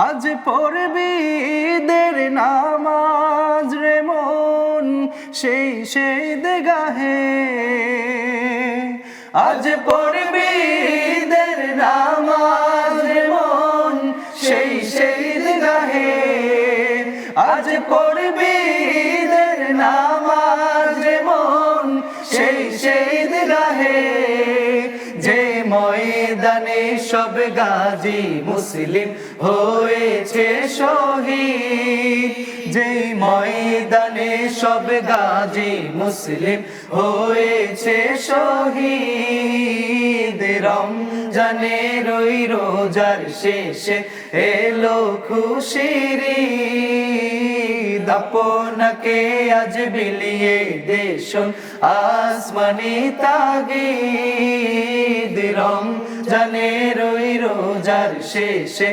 আজ পড়বি ঈদের নামাজ রে মন, সেই ঈদগাহে। আজ পড়বি ঈদের নামাজ রে মন, সেই ঈদগাহে। আজ পড়বি ঈদের নামাজ রে মন, সেই ঈদগাহে। যে ময়দানে সব গাজী মুসলিম হয়েছে শহীদ, যেই ময়দানে সব গাজী মুসলিম হয়েছে শহীদ। রমজানের ওই রোজার শেষে এলো খুশির ঈদ, আপনাকে আজ বিলিয়ে দেশন আসমানি তাগিদ। রমজানের ওই রোজার শেষে